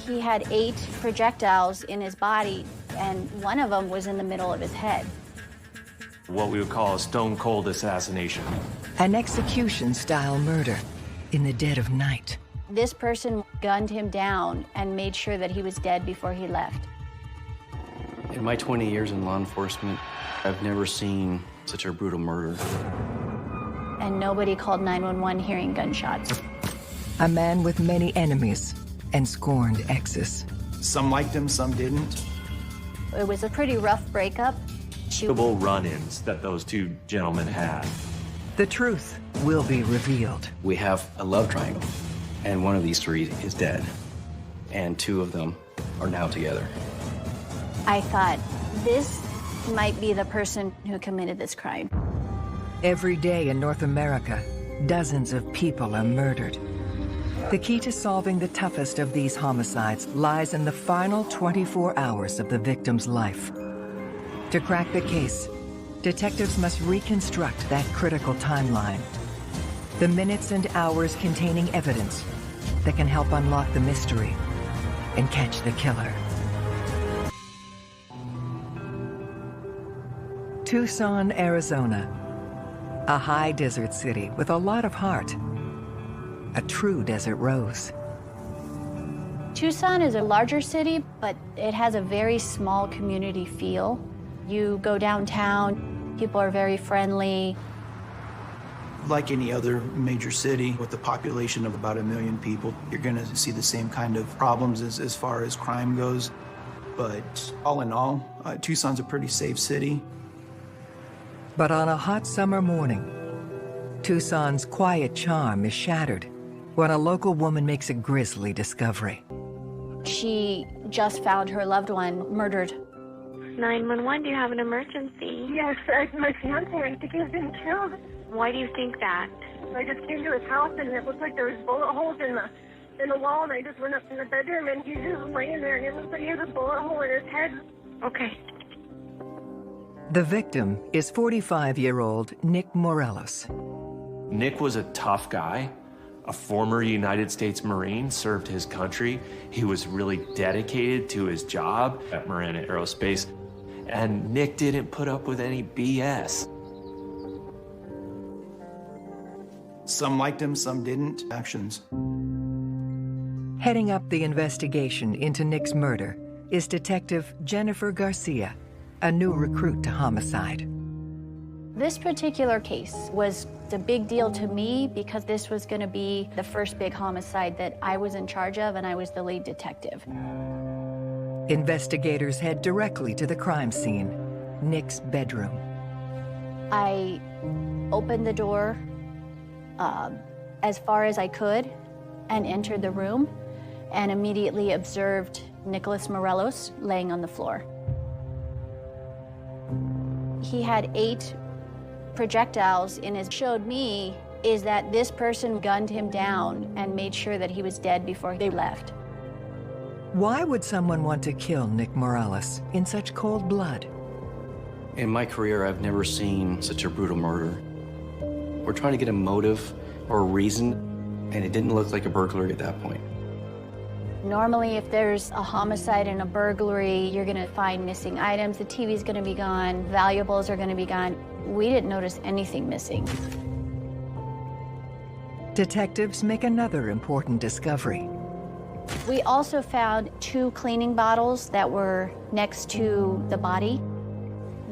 He had 8 projectiles in his body, and one of them was in the middle of his head. What we would call a stone-cold assassination. An execution-style murder in the dead of night. This person gunned him down and made sure that he was dead before he left. In my 20 years in law enforcement, I've never seen such a brutal murder. And nobody called 911 hearing gunshots. A man with many enemies and scorned exes. Some liked him, some didn't. It was a pretty rough breakup. Multiple run-ins that those two gentlemen had. The truth will be revealed. We have a love triangle, and one of these 3 is dead, and 2 of them are now together. I thought, this might be the person who committed this crime. Every day in North America, dozens of people are murdered. The key to solving the toughest of these homicides lies in the final 24 hours of the victim's life. To crack the case, detectives must reconstruct that critical timeline. The minutes and hours containing evidence that can help unlock the mystery and catch the killer. Tucson, Arizona. A high desert city with a lot of heart. A true desert rose. Tucson is a larger city, but it has a very small community feel. You go downtown, people are very friendly. Like any other major city with a population of about 1 million people, you're gonna see the same kind of problems as far as crime goes. But all in all, Tucson's a pretty safe city. But on a hot summer morning, Tucson's quiet charm is shattered when a local woman makes a grisly discovery. She just found her loved one murdered. 911, do you have an emergency? Yes, my fiance, I think he's been killed. Why do you think that? I just came to his house and it looked like there was bullet holes in the wall, and I just went up in the bedroom and he's just laying there and it looks like he has a bullet hole in his head. Okay. The victim is 45-year-old Nic Morelos. Nick was a tough guy, a former United States Marine, served his country. He was really dedicated to his job at Marina Aerospace, and Nick didn't put up with any BS. Some liked him, some didn't. Actions. Heading up the investigation into Nick's murder is Detective Jennifer Garcia, a new recruit to homicide. This particular case was a big deal to me because this was going to be the first big homicide that I was in charge of, and I was the lead detective. Investigators head directly to the crime scene, Nick's bedroom. I opened the door as far as I could and entered the room and immediately observed Nic Morelos laying on the floor. He had 8 projectiles in his. Showed me is that this person gunned him down and made sure that he was dead before they left. Why would someone want to kill Nic Morelos in such cold blood? In my career, I've never seen such a brutal murder. We're trying to get a motive or a reason, and it didn't look like a burglary at that point. Normally, if there's a homicide and a burglary, you're gonna find missing items, the TV's gonna be gone, valuables are gonna be gone. We didn't notice anything missing. Detectives make another important discovery. We also found 2 cleaning bottles that were next to the body.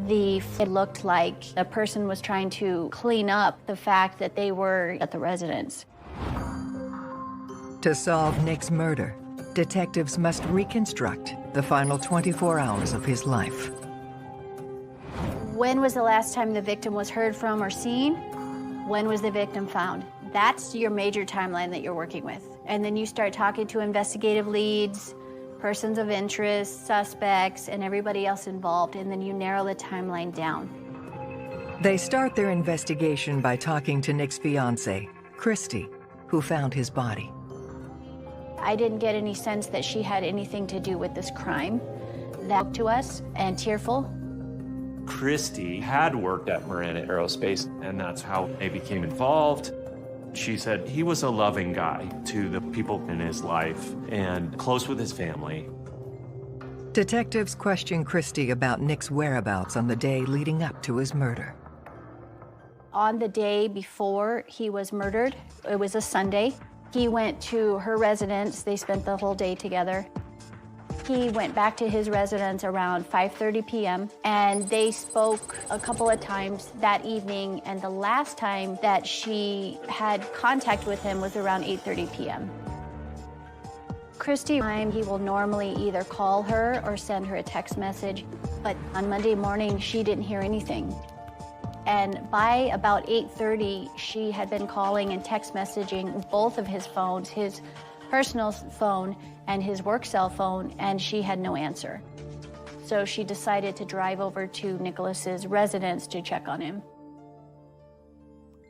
It looked like a person was trying to clean up the fact that they were at the residence. To solve Nick's murder, detectives must reconstruct the final 24 hours of his life. When was the last time the victim was heard from or seen? When was the victim found? That's your major timeline that you're working with. And then you start talking to investigative leads, persons of interest, suspects, and everybody else involved, and then you narrow the timeline down. They start their investigation by talking to Nick's fiancée, Christy, who found his body. I didn't get any sense that she had anything to do with this crime. That to us, and tearful. Christy had worked at Marina Aerospace, and that's how they became involved. She said he was a loving guy to the people in his life and close with his family. Detectives question Christie about Nic's whereabouts on the day leading up to his murder. On the day before he was murdered, it was a Sunday, he went to her residence. They spent the whole day together. He went back to his residence around 5:30 p.m. and they spoke a couple of times that evening, and the last time that she had contact with him was around 8:30 p.m. Christie, he will normally either call her or send her a text message, but on Monday morning, she didn't hear anything. And by about 8:30, she had been calling and text messaging both of his phones, his personal phone and his work cell phone, and she had no answer. So she decided to drive over to Nicholas's residence to check on him.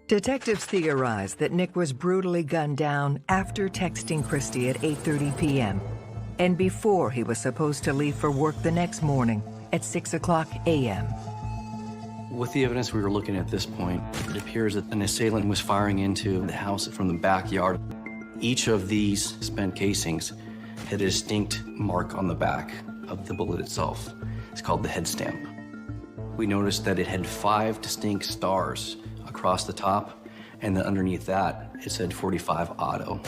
Detectives theorize that Nic was brutally gunned down after texting Christie at 8:30 p.m. and before he was supposed to leave for work the next morning at 6:00 a.m. With the evidence we were looking at this point, it appears that an assailant was firing into the house from the backyard. Each of these spent casings had a distinct mark on the back of the bullet itself. It's called the head stamp. We noticed that it had 5 distinct stars across the top, and then underneath that, it said 45 auto.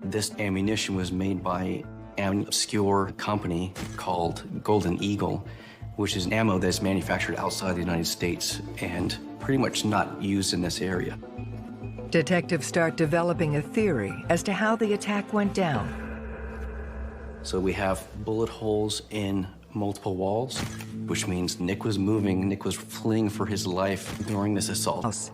This ammunition was made by an obscure company called Golden Eagle, which is ammo that's manufactured outside the United States and pretty much not used in this area. Detectives start developing a theory as to how the attack went down. So we have bullet holes in multiple walls, which means Nic was moving, Nic was fleeing for his life during this assault.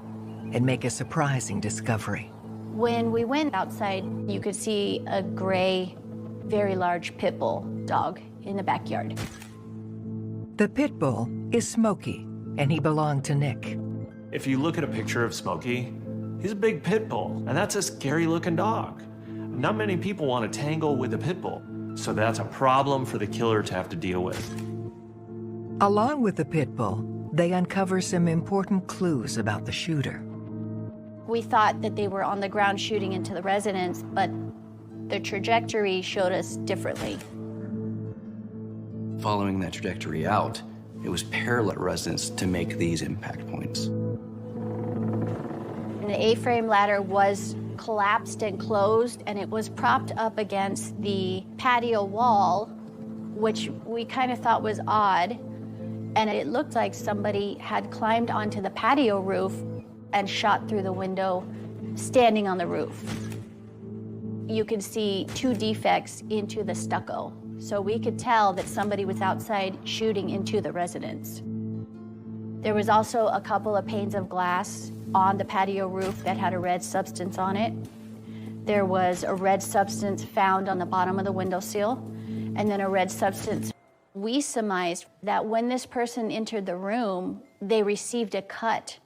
And make a surprising discovery. When we went outside, you could see a gray, very large pit bull dog in the backyard. The pit bull is Smokey, and he belonged to Nic. If you look at a picture of Smokey, he's a big pit bull, and that's a scary-looking dog. Not many people want to tangle with a pit bull, so that's a problem for the killer to have to deal with. Along with the pit bull, they uncover some important clues about the shooter. We thought that they were on the ground shooting into the residence, but the trajectory showed us differently. Following that trajectory out, it was parallel residence to make these impact points. And the A-frame ladder was collapsed and closed, and it was propped up against the patio wall, which we kind of thought was odd. And it looked like somebody had climbed onto the patio roof and shot through the window, standing on the roof. You could see 2 defects into the stucco. So we could tell that somebody was outside shooting into the residence. There was also a couple of panes of glass on the patio roof that had a red substance on it. There was a red substance found on the bottom of the windowsill, and then a red substance. We surmised that when this person entered the room, they received a cut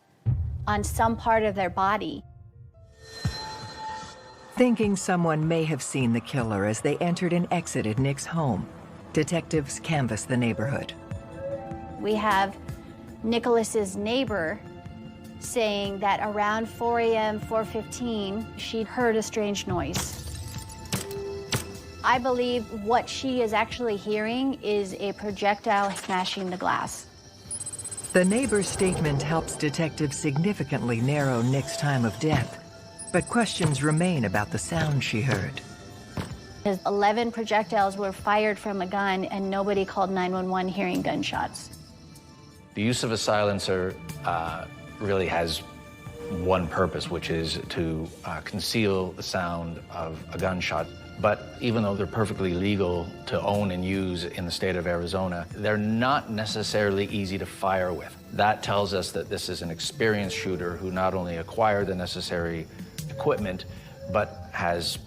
on some part of their body. Thinking someone may have seen the killer as they entered and exited Nic's home, detectives canvass the neighborhood. We have Nicholas's neighbor saying that around 4 a.m., 4:15, she heard a strange noise. I believe what she is actually hearing is a projectile smashing the glass. The neighbor's statement helps detectives significantly narrow Nic's time of death, but questions remain about the sound she heard. 11 projectiles were fired from a gun, and nobody called 911 hearing gunshots. The use of a silencer really has one purpose, which is to conceal the sound of a gunshot. But even though they're perfectly legal to own and use in the state of Arizona, they're not necessarily easy to fire with. That tells us that this is an experienced shooter who not only acquired the necessary equipment, but has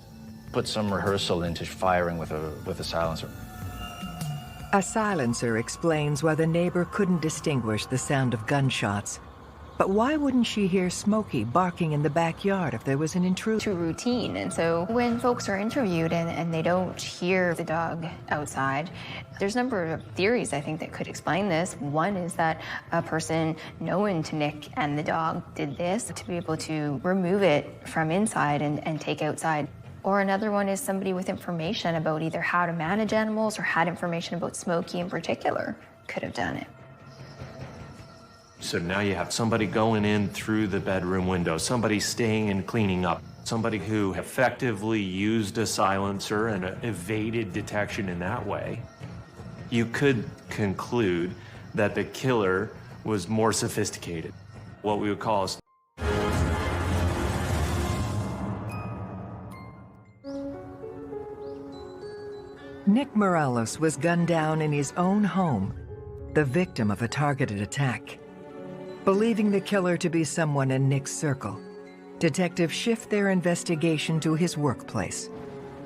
put some rehearsal into firing with a silencer. A silencer explains why the neighbor couldn't distinguish the sound of gunshots. But why wouldn't she hear Smokey barking in the backyard if there was an intruder? To routine. And so when folks are interviewed and they don't hear the dog outside, there's a number of theories, I think, that could explain this. One is that a person known to Nic and the dog did this to be able to remove it from inside and take outside. Or another one is somebody with information about either how to manage animals or had information about Smokey in particular could have done it. So now you have somebody going in through the bedroom window, somebody staying and cleaning up, somebody who effectively used a silencer and evaded detection in that way. You could conclude that the killer was more sophisticated, what we would call a... Nic Morelos was gunned down in his own home, the victim of a targeted attack. Believing the killer to be someone in Nic's circle, detectives shift their investigation to his workplace,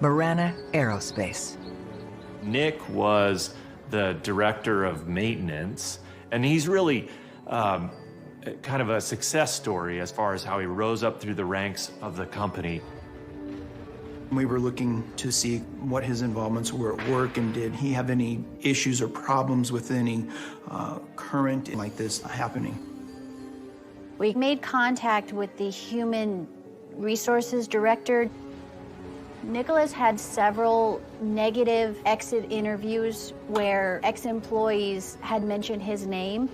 Marana Aerospace. Nic was the director of maintenance, and he's really kind of a success story as far as how he rose up through the ranks of the company. We were looking to see what his involvements were at work, and did he have any issues or problems with any current like this happening. We made contact with the human resources director. Nicholas had several negative exit interviews where ex-employees had mentioned his name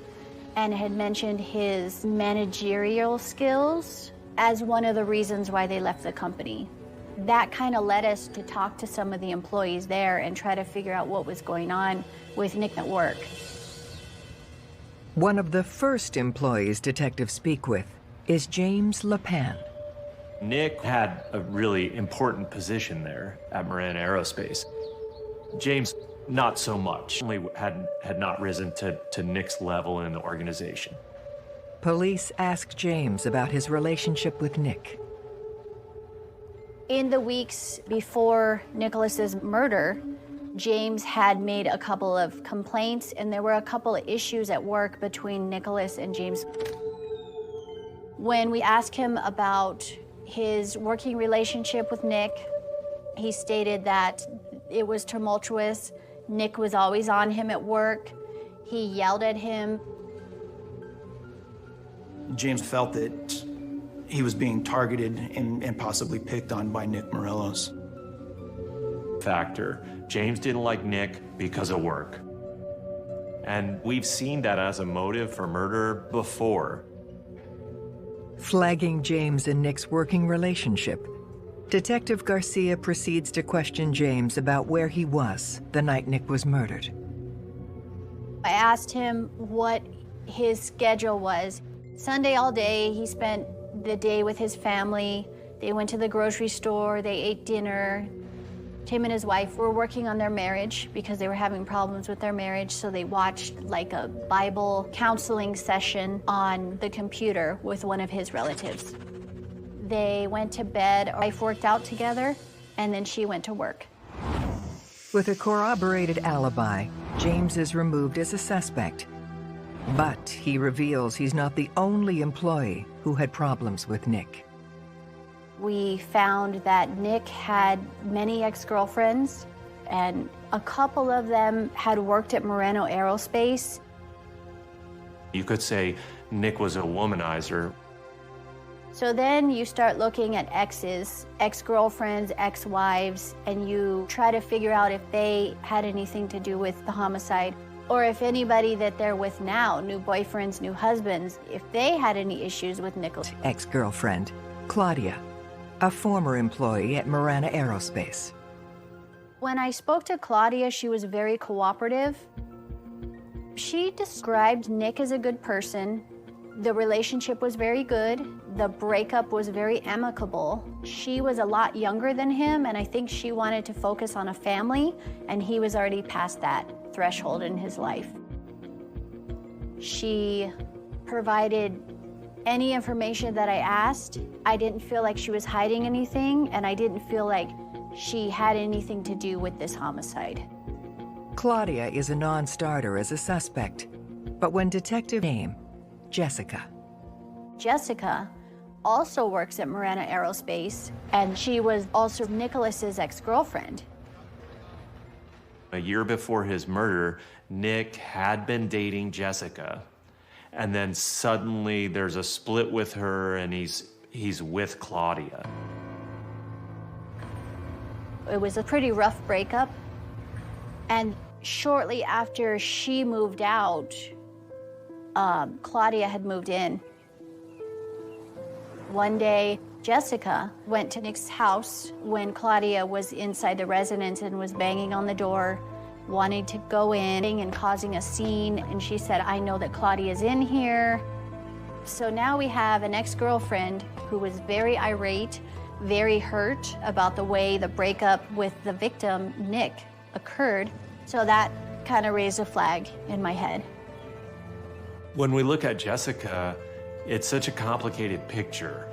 and had mentioned his managerial skills as one of the reasons why they left the company. That kind of led us to talk to some of the employees there and try to figure out what was going on with Nic at work. One of the first employees detectives speak with is James LePan. Nic had a really important position there at Marana Aerospace. James, not so much. Only had not risen to Nic's level in the organization. Police ask James about his relationship with Nic. In the weeks before Nicholas's murder, James had made a couple of complaints, and there were a couple of issues at work between Nicholas and James. When we asked him about his working relationship with Nic, he stated that it was tumultuous. Nic was always on him at work. He yelled at him. James felt that he was being targeted and possibly picked on by Nic Morelos. Factor. James didn't like Nic because of work. And we've seen that as a motive for murder before. Flagging James and Nic's working relationship, Detective Garcia proceeds to question James about where he was the night Nic was murdered. I asked him what his schedule was. Sunday all day, he spent the day with his family. They went to the grocery store, they ate dinner. Him and his wife were working on their marriage because they were having problems with their marriage, so they watched like a Bible counseling session on the computer with one of his relatives. They went to bed, wife worked out together, and then she went to work. With a corroborated alibi, James is removed as a suspect. But he reveals he's not the only employee who had problems with Nic. We found that Nic had many ex-girlfriends, and a couple of them had worked at Marana Aerospace. You could say Nic was a womanizer. So then you start looking at exes, ex-girlfriends, ex-wives, and you try to figure out if they had anything to do with the homicide, or if anybody that they're with now, new boyfriends, new husbands, if they had any issues with Nicholas. Ex-girlfriend, Claudia, a former employee at Marana Aerospace. When I spoke to Claudia, she was very cooperative. She described Nic as a good person. The relationship was very good. The breakup was very amicable. She was a lot younger than him, and I think she wanted to focus on a family, and he was already past that threshold in his life. She provided any information that I asked. I didn't feel like she was hiding anything, and I didn't feel like she had anything to do with this homicide. Claudia is a non-starter as a suspect, but when detective name, Jessica. Jessica also works at Marana Aerospace, and she was also Nicholas's ex-girlfriend. A year before his murder, Nic had been dating Jessica, and then suddenly there's a split with her, and he's with Claudia. It was a pretty rough breakup, and shortly after she moved out, Claudia had moved in. One day, Jessica went to Nic's house when Claudia was inside the residence and was banging on the door, wanting to go in and causing a scene. And she said, "I know that Claudia's in here." So now we have an ex-girlfriend who was very irate, very hurt about the way the breakup with the victim, Nic, occurred. So that kind of raised a flag in my head. When we look at Jessica, it's such a complicated picture.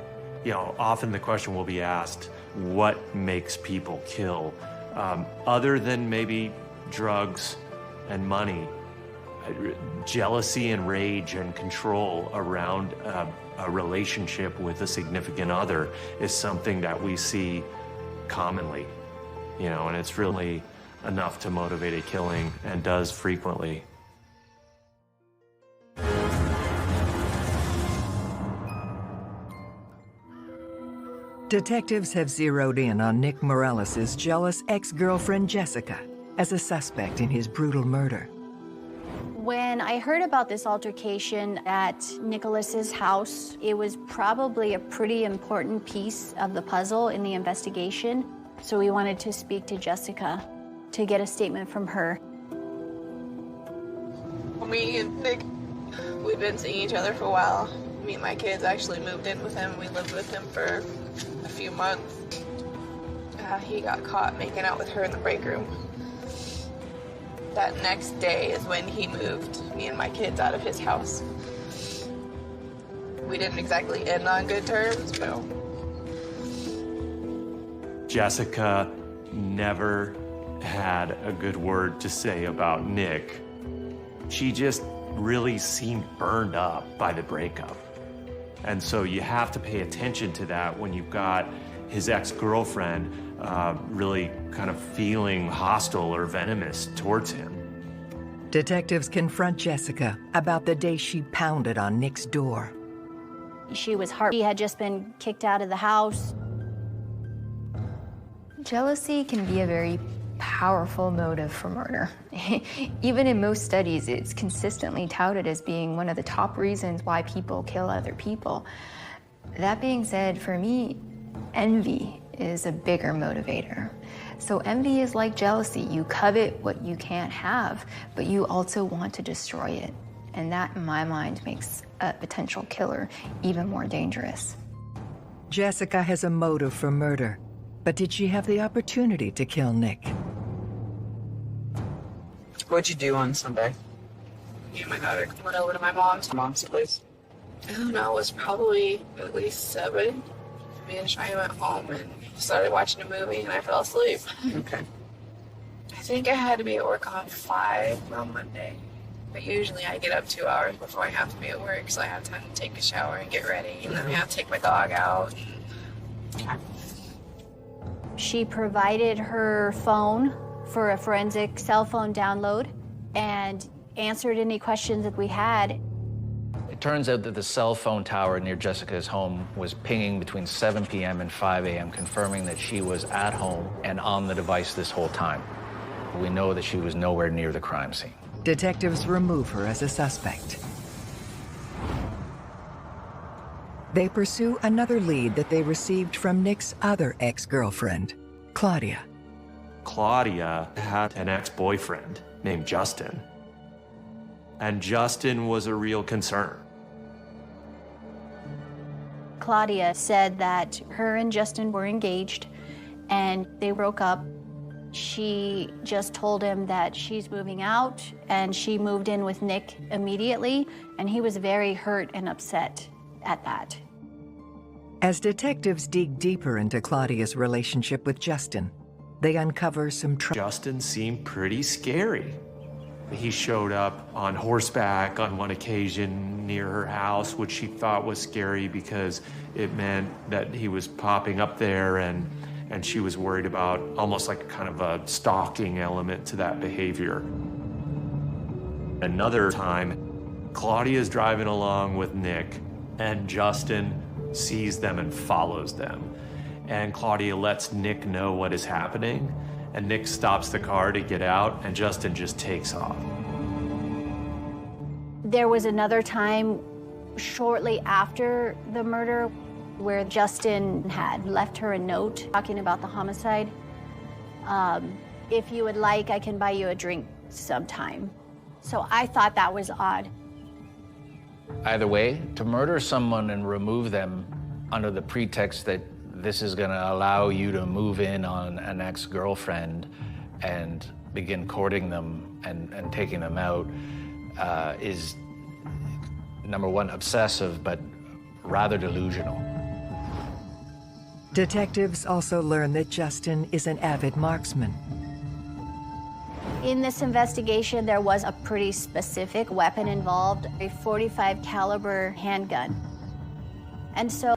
You know, often the question will be asked, what makes people kill? Other than maybe drugs and money, jealousy and rage and control around a relationship with a significant other is something that we see commonly, you know, and it's really enough to motivate a killing, and does frequently. Detectives have zeroed in on Nic Morelos' jealous ex-girlfriend Jessica as a suspect in his brutal murder. When I heard about this altercation at Nicholas's house, it was probably a pretty important piece of the puzzle in the investigation. So we wanted to speak to Jessica to get a statement from her. Me and Nic, we've been seeing each other for a while. Me and my kids actually moved in with him. We lived with him for a few months. He got caught making out with her in the break room. That next day is when he moved me and my kids out of his house. We didn't exactly end on good terms, but... Jessica never had a good word to say about Nic. She just really seemed burned up by the breakup. And so you have to pay attention to that when you've got his ex-girlfriend really kind of feeling hostile or venomous towards him. Detectives confront Jessica about the day she pounded on Nic's door. She was hurt. She had just been kicked out of the house. Jealousy can be a very powerful motive for murder. Even in most studies, it's consistently touted as being one of the top reasons why people kill other people. That being said, for me, envy is a bigger motivator. So envy is like jealousy. You covet what you can't have, but you also want to destroy it. And that, in my mind, makes a potential killer even more dangerous. Jessica has a motive for murder, but did she have the opportunity to kill Nic? What'd you do on Sunday? Me and my daughter went over to my mom's place. I don't know, it was probably at least 7. Me and Shai went home and started watching a movie, and I fell asleep. Okay. I think I had to be at work on 5 on Monday. But usually I get up 2 hours before I have to be at work, so I have time to take a shower and get ready, and then I have to take my dog out. She provided her phone for a forensic cell phone download and answered any questions that we had. It turns out that the cell phone tower near Jessica's home was pinging between 7 p.m. and 5 a.m., confirming that she was at home and on the device this whole time. We know that she was nowhere near the crime scene. Detectives remove her as a suspect. They pursue another lead that they received from Nic's other ex-girlfriend, Claudia. Claudia had an ex-boyfriend named Justin, and Justin was a real concern. Claudia said that her and Justin were engaged and they broke up. She just told him that she's moving out, and she moved in with Nic immediately, and he was very hurt and upset at that. As detectives dig deeper into Claudia's relationship with Justin, they uncover some Justin seemed pretty scary. He showed up on horseback on one occasion near her house, which she thought was scary because it meant that he was popping up there, and she was worried about almost like kind of a stalking element to that behavior. Another time, Claudia's driving along with Nic, and Justin sees them and follows them. And Claudia lets Nic know what is happening, and Nic stops the car to get out, and Justin just takes off. There was another time shortly after the murder where Justin had left her a note talking about the homicide. If you would like, I can buy you a drink sometime. So I thought that was odd. Either way, to murder someone and remove them under the pretext that this is going to allow you to move in on an ex-girlfriend and begin courting them and taking them out is, number one, obsessive, but rather delusional. Detectives also learn that Justin is an avid marksman. In this investigation, there was a pretty specific weapon involved, a .45 caliber handgun. And so,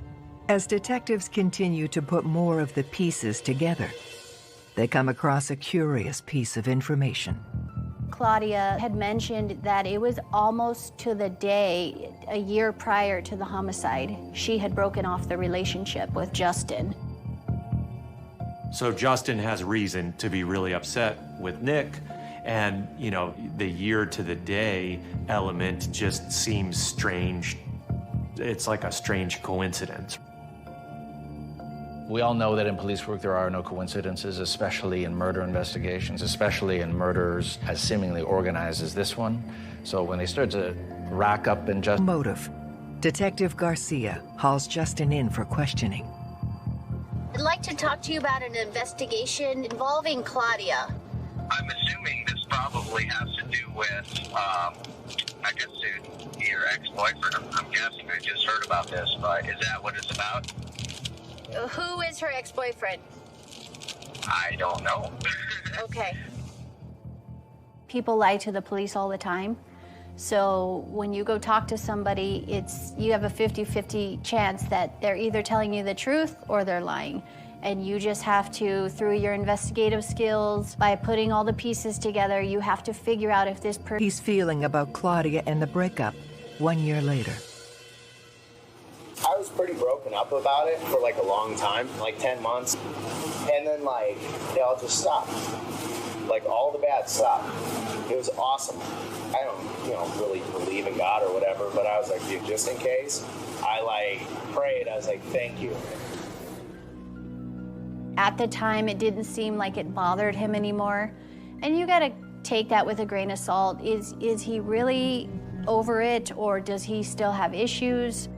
as detectives continue to put more of the pieces together, they come across a curious piece of information. Claudia had mentioned that it was almost to the day, a year prior to the homicide, she had broken off the relationship with Justin. So Justin has reason to be really upset with Nic, and, you know, the year to the day element just seems strange. It's like a strange coincidence. We all know that in police work there are no coincidences, especially in murder investigations, especially in murders as seemingly organized as this one. So when they start to rack up and just... Motive. Detective Garcia hauls Justin in for questioning. I'd like to talk to you about an investigation involving Claudia. I'm assuming this probably has to do with, I guess, your ex-boyfriend. I'm guessing. I just heard about this, but is that what it's about? Who is her ex-boyfriend? I don't know. Okay. People lie to the police all the time. So when you go talk to somebody, you have a 50-50 chance that they're either telling you the truth or they're lying. And you just have to, through your investigative skills, by putting all the pieces together, you have to figure out if this person... He's feeling about Claudia and the breakup 1 year later. I was pretty broken up about it for like a long time, like 10 months. And then like, it all just stopped. Like all the bad stopped. It was awesome. I don't, really believe in God or whatever, but I was like, dude, just in case, I like prayed. I was like, thank you. At the time, it didn't seem like it bothered him anymore. And you gotta take that with a grain of salt. Is he really over it, or does he still have issues?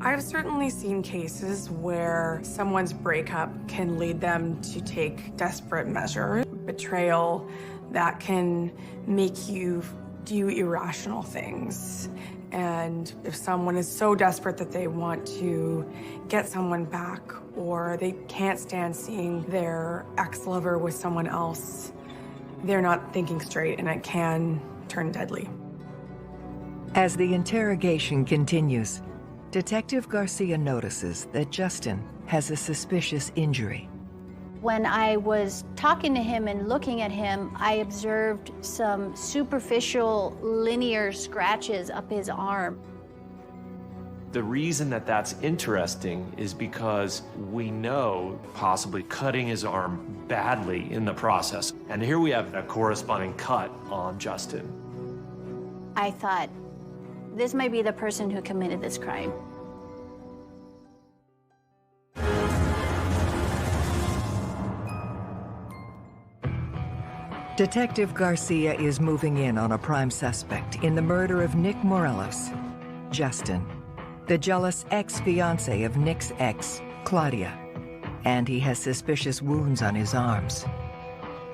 I've certainly seen cases where someone's breakup can lead them to take desperate measures, betrayal that can make you do irrational things. And if someone is so desperate that they want to get someone back, or they can't stand seeing their ex-lover with someone else, they're not thinking straight, and it can turn deadly. As the interrogation continues, Detective Garcia notices that Justin has a suspicious injury. When I was talking to him and looking at him, I observed some superficial linear scratches up his arm. The reason that that's interesting is because we know possibly cutting his arm badly in the process. And here we have a corresponding cut on Justin. I thought, this might be the person who committed this crime. Detective Garcia is moving in on a prime suspect in the murder of Nic Morelos, Justin, the jealous ex-fiancé of Nic's ex, Claudia, and he has suspicious wounds on his arms.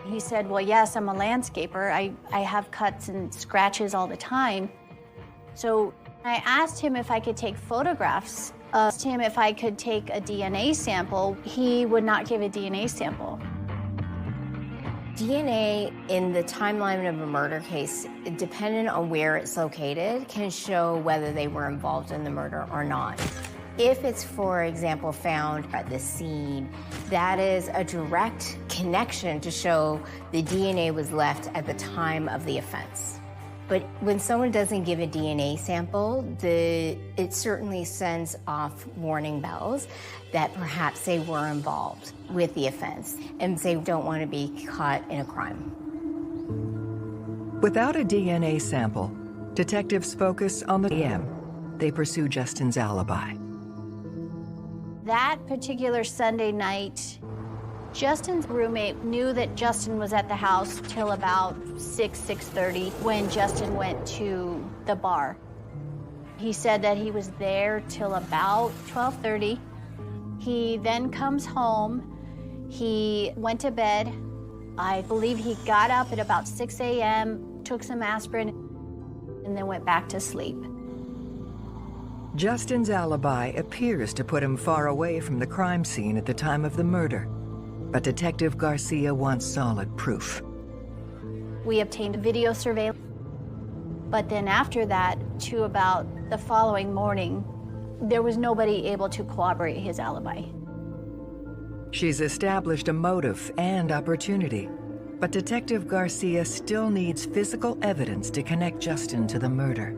He said, well, yes, I'm a landscaper. I have cuts and scratches all the time. So I asked him if I could take photographs. Asked him if I could take a DNA sample. He would not give a DNA sample. DNA in the timeline of a murder case, depending on where it's located, can show whether they were involved in the murder or not. If it's, for example, found at the scene, that is a direct connection to show the DNA was left at the time of the offense. But when someone doesn't give a DNA sample, it certainly sends off warning bells that perhaps they were involved with the offense and they don't want to be caught in a crime. Without a DNA sample, detectives focus on the AM. They pursue Justin's alibi. That particular Sunday night, Justin's roommate knew that Justin was at the house till about 6:30 when Justin went to the bar. He said that he was there till about 12:30. He then comes home. He went to bed. I believe he got up at about 6 a.m., took some aspirin, and then went back to sleep. Justin's alibi appears to put him far away from the crime scene at the time of the murder, but Detective Garcia wants solid proof. We obtained video surveillance, but then after that, to about the following morning, there was nobody able to corroborate his alibi. She's established a motive and opportunity, but Detective Garcia still needs physical evidence to connect Justin to the murder.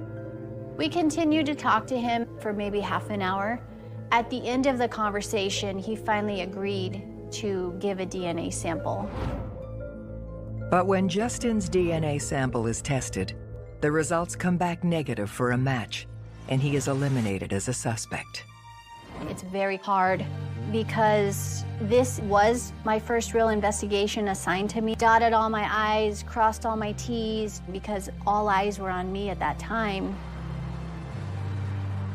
We continued to talk to him for maybe half an hour. At the end of the conversation, he finally agreed to give a DNA sample. But when Justin's DNA sample is tested, the results come back negative for a match, and he is eliminated as a suspect. It's very hard because this was my first real investigation assigned to me. Dotted all my I's, crossed all my T's, because all eyes were on me at that time.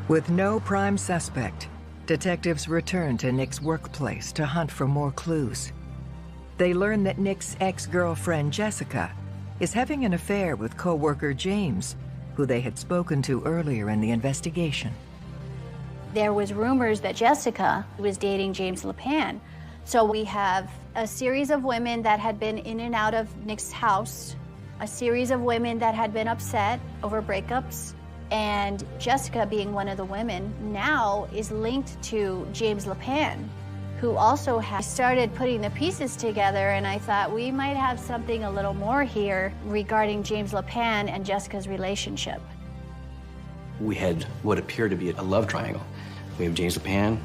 With no prime suspect, detectives return to Nic's workplace to hunt for more clues. They learn that Nic's ex-girlfriend, Jessica, is having an affair with co-worker James, who they had spoken to earlier in the investigation. There was rumors that Jessica was dating James LePan. So we have a series of women that had been in and out of Nic's house, a series of women that had been upset over breakups, and Jessica, being one of the women, now is linked to James LePan, who also has started putting the pieces together, and I thought we might have something a little more here regarding James LePan and Jessica's relationship. We had what appeared to be a love triangle. We have James LePan,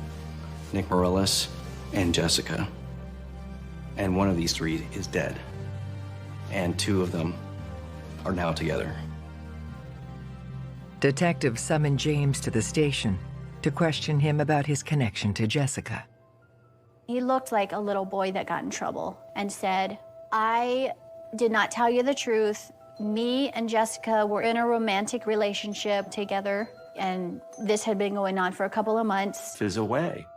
Nic Morelos, and Jessica. And one of these three is dead. And two of them are now together. Detectives summon James to the station to question him about his connection to Jessica. He looked like a little boy that got in trouble and said, I did not tell you the truth. Me and Jessica were in a romantic relationship together, and this had been going on for a couple of months. Is away.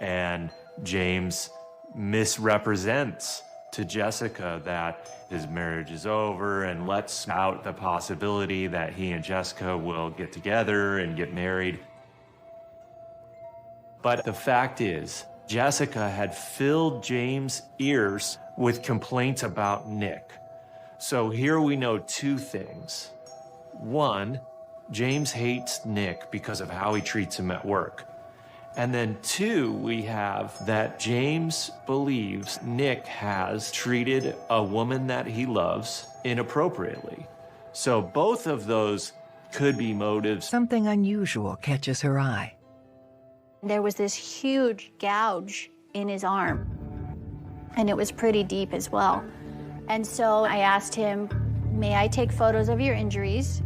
And James misrepresents to Jessica that his marriage is over and lets out the possibility that he and Jessica will get together and get married. But the fact is, Jessica had filled James' ears with complaints about Nic. So here we know two things. One, James hates Nic because of how he treats him at work. And then two, we have that James believes Nic has treated a woman that he loves inappropriately. So both of those could be motives. Something unusual catches her eye. There was this huge gouge in his arm, and it was pretty deep as well. And so I asked him, may I take photos of your injuries,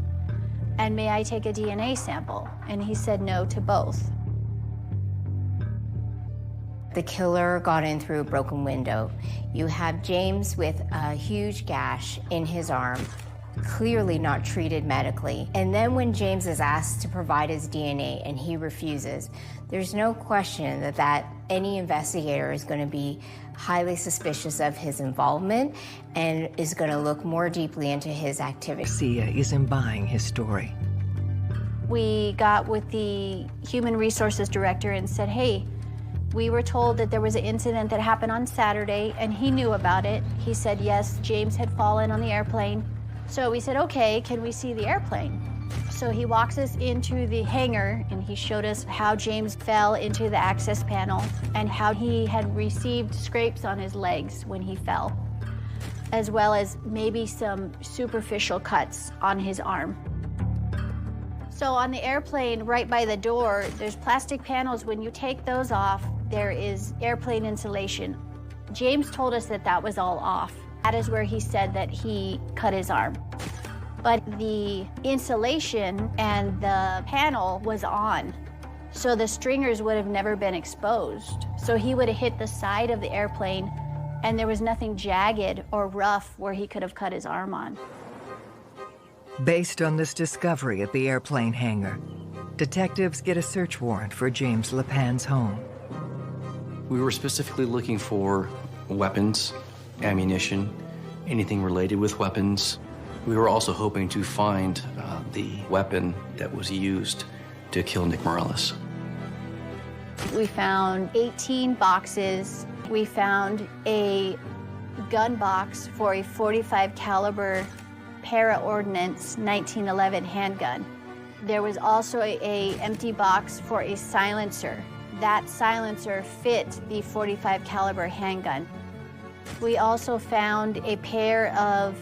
and may I take a DNA sample? And he said no to both. The killer got in through a broken window. You have James with a huge gash in his arm, clearly not treated medically. And then when James is asked to provide his DNA and he refuses, there's no question that any investigator is going to be highly suspicious of his involvement and is going to look more deeply into his activities. Garcia isn't buying his story. We got with the human resources director and said, hey, We were told that there was an incident that happened on Saturday, and he knew about it. He said, yes, James had fallen on the airplane. So we said, okay, can we see the airplane? So he walks us into the hangar, and he showed us how James fell into the access panel and how he had received scrapes on his legs when he fell, as well as maybe some superficial cuts on his arm. So on the airplane, right by the door, there's plastic panels. When you take those off, there is airplane insulation. James told us that that was all off. That is where he said that he cut his arm. But the insulation and the panel was on, so the stringers would have never been exposed. So he would have hit the side of the airplane, and there was nothing jagged or rough where he could have cut his arm on. Based on this discovery at the airplane hangar, detectives get a search warrant for James LePan's home. We were specifically looking for weapons, ammunition, anything related with weapons. We were also hoping to find the weapon that was used to kill Nic Morelos. We found 18 boxes. We found a gun box for a .45 caliber para-ordnance 1911 handgun. There was also a empty box for a silencer. That silencer fit the .45 caliber handgun. We also found a pair of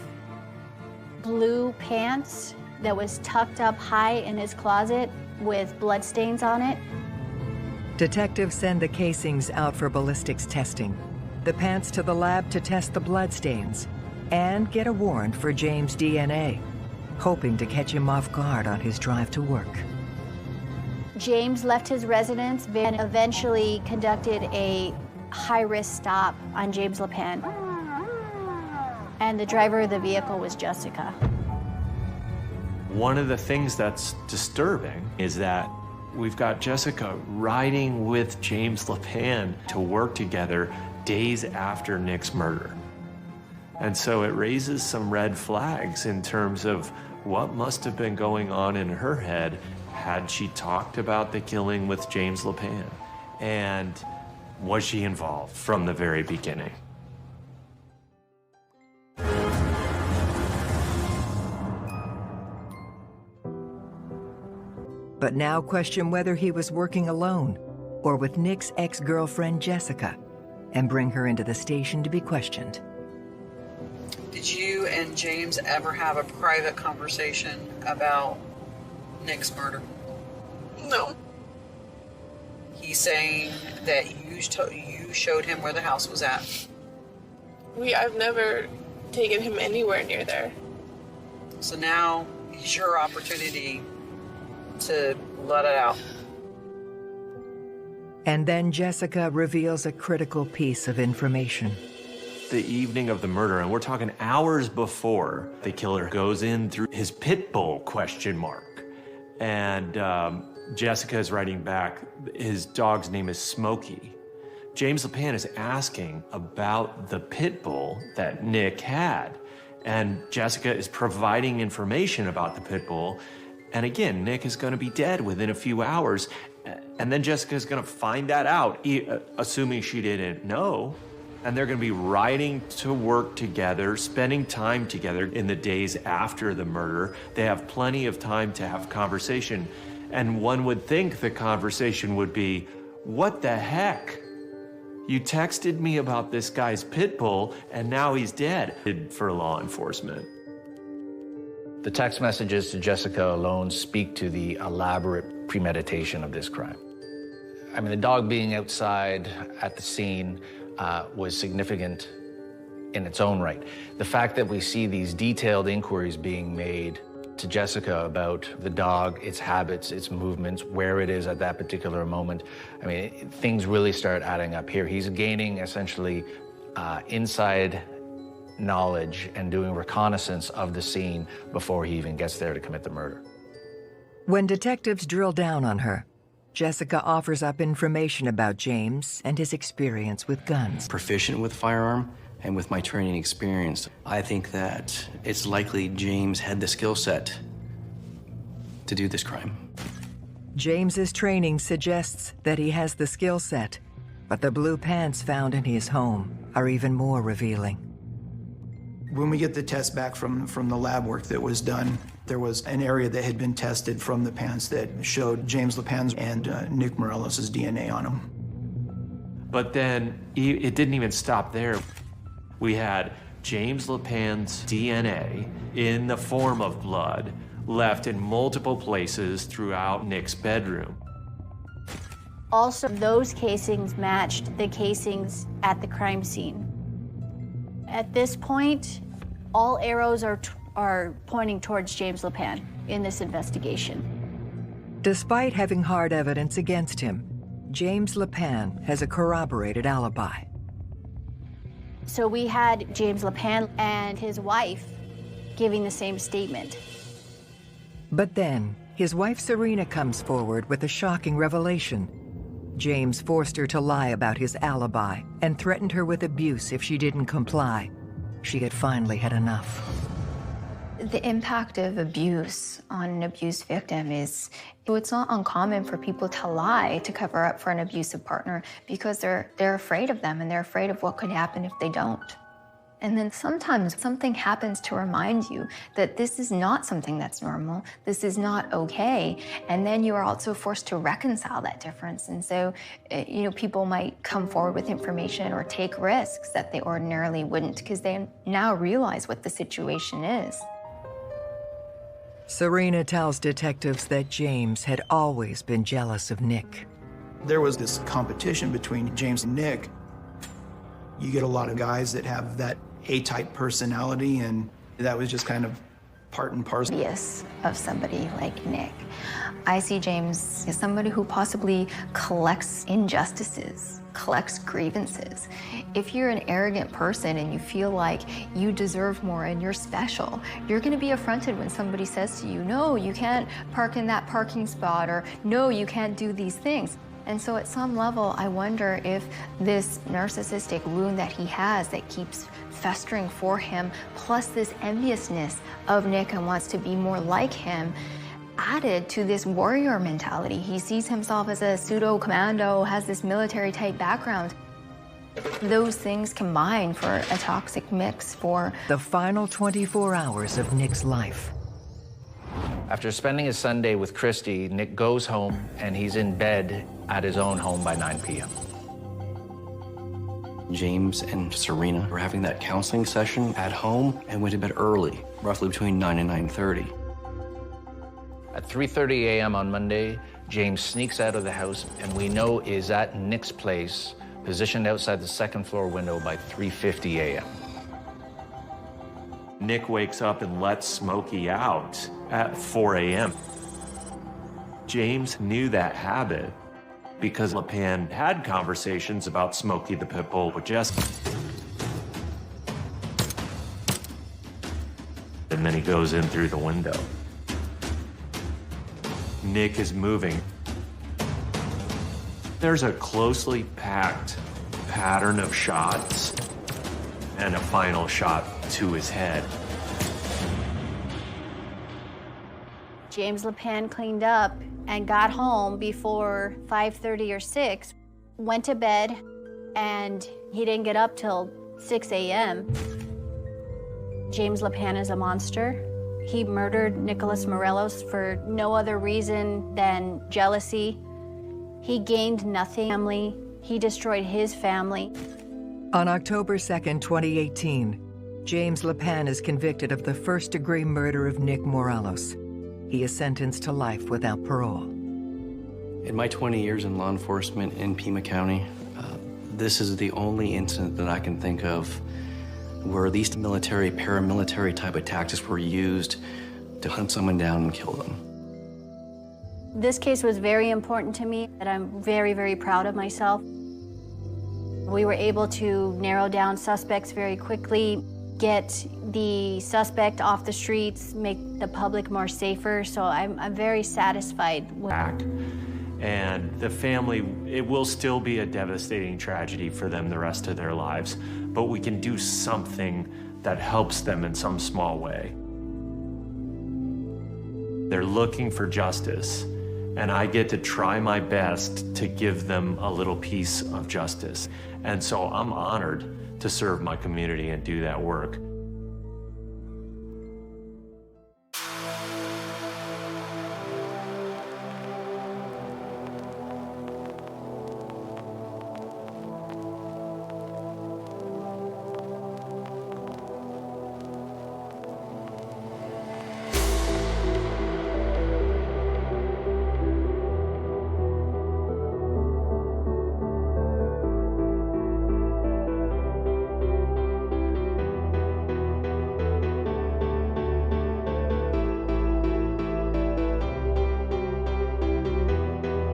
blue pants that was tucked up high in his closet with bloodstains on it. Detectives send the casings out for ballistics testing, the pants to the lab to test the bloodstains, and get a warrant for James' DNA, hoping to catch him off guard on his drive to work. James left his residence and eventually conducted a high-risk stop on James LePan. And the driver of the vehicle was Jessica. One of the things that's disturbing is that we've got Jessica riding with James LePan to work together days after Nic's murder. And so it raises some red flags in terms of what must have been going on in her head had she talked about the killing with James LePan. And was she involved from the very beginning? But now question whether he was working alone or with Nic's ex-girlfriend Jessica, and bring her into the station to be questioned. Did you and James ever have a private conversation about Nic's murder? No. He's saying that you showed him where the house was at. I've never taken him anywhere near there. So now is your opportunity to let it out. And then Jessica reveals a critical piece of information. The evening of the murder, and we're talking hours before, the killer goes in through his pit bull, ? And Jessica is writing back, his dog's name is Smokey. James LePan is asking about the pit bull that Nic had. And Jessica is providing information about the pit bull. And again, Nic is going to be dead within a few hours. And then Jessica is going to find that out, assuming she didn't know. And they're going to be riding to work together, spending time together in the days after the murder. They have plenty of time to have conversation. And one would think the conversation would be, what the heck? You texted me about this guy's pit bull, and now he's dead for law enforcement. The text messages to Jessica alone speak to the elaborate premeditation of this crime. I mean, the dog being outside at the scene was significant in its own right. The fact that we see these detailed inquiries being made to Jessica about the dog, its habits, its movements, where it is at that particular moment, I mean, things really start adding up here. He's gaining essentially inside knowledge and doing reconnaissance of the scene before he even gets there to commit the murder. When detectives drill down on her, Jessica offers up information about James and his experience with guns. Proficient with firearm and with my training experience, I think that it's likely James had the skill set to do this crime. James's training suggests that he has the skill set, But the blue pants found in his home are even more revealing. When we get the test back from the lab work that was done, there was an area that had been tested from the pants that showed James LePan's and Nic Morelos' DNA on them. But then it didn't even stop there. We had James LePan's DNA in the form of blood left in multiple places throughout Nic's bedroom. Also, those casings matched the casings at the crime scene. At this point, all arrows are pointing towards James LePan in this investigation. Despite having hard evidence against him, James LePan has a corroborated alibi. So we had James LePan and his wife giving the same statement. But then, his wife Serena comes forward with a shocking revelation. James forced her to lie about his alibi and threatened her with abuse if she didn't comply. She had finally had enough. The impact of abuse on an abused victim is, it's not uncommon for people to lie to cover up for an abusive partner because they're afraid of them and they're afraid of what could happen if they don't. And then sometimes something happens to remind you that this is not something that's normal, this is not okay, and then you are also forced to reconcile that difference. And so, people might come forward with information or take risks that they ordinarily wouldn't because they now realize what the situation is. Serena tells detectives that James had always been jealous of Nic. There was this competition between James and Nic. You get a lot of guys that have that A-type personality, and that was just kind of part and parcel. Yes, of somebody like Nic. I see James as somebody who possibly collects injustices, collects grievances. If you're an arrogant person and you feel like you deserve more and you're special, you're gonna be affronted when somebody says to you, no, you can't park in that parking spot, or no, you can't do these things. And so at some level, I wonder if this narcissistic wound that he has that keeps festering for him, plus this enviousness of Nic and wants to be more like him, added to this warrior mentality. He sees himself as a pseudo commando, has this military type background. Those things combine for a toxic mix for the final 24 hours of Nic's life. After spending his Sunday with Christy, Nic goes home and he's in bed at his own home by 9 p.m. James and Serena were having that counseling session at home and went to bed early, roughly between 9 and 9:30. At 3:30 a.m. on Monday, James sneaks out of the house and we know is at Nic's place, positioned outside the second floor window by 3:50 a.m. Nic wakes up and lets Smokey out at 4 a.m. James knew that habit because LePan had conversations about Smokey the pit bull with Jessica. And then he goes in through the window. Nic is moving. There's a closely packed pattern of shots and a final shot to his head. James LePan cleaned up and got home before 5:30 or 6, went to bed, and he didn't get up till 6 a.m. James LePan is a monster. He murdered Nicholas Morelos for no other reason than jealousy. He gained nothing. He destroyed his family. On October 2nd, 2018, James LePan is convicted of the first-degree murder of Nic Morelos. He is sentenced to life without parole. In my 20 years in law enforcement in Pima County, this is the only incident that I can think of where these military, paramilitary type of tactics were used to hunt someone down and kill them. This case was very important to me, and I'm very, very proud of myself. We were able to narrow down suspects very quickly, get the suspect off the streets, make the public more safer, so I'm very satisfied. And the family, it will still be a devastating tragedy for them the rest of their lives, but we can do something that helps them in some small way. They're looking for justice, and I get to try my best to give them a little piece of justice. And so I'm honored to serve my community and do that work.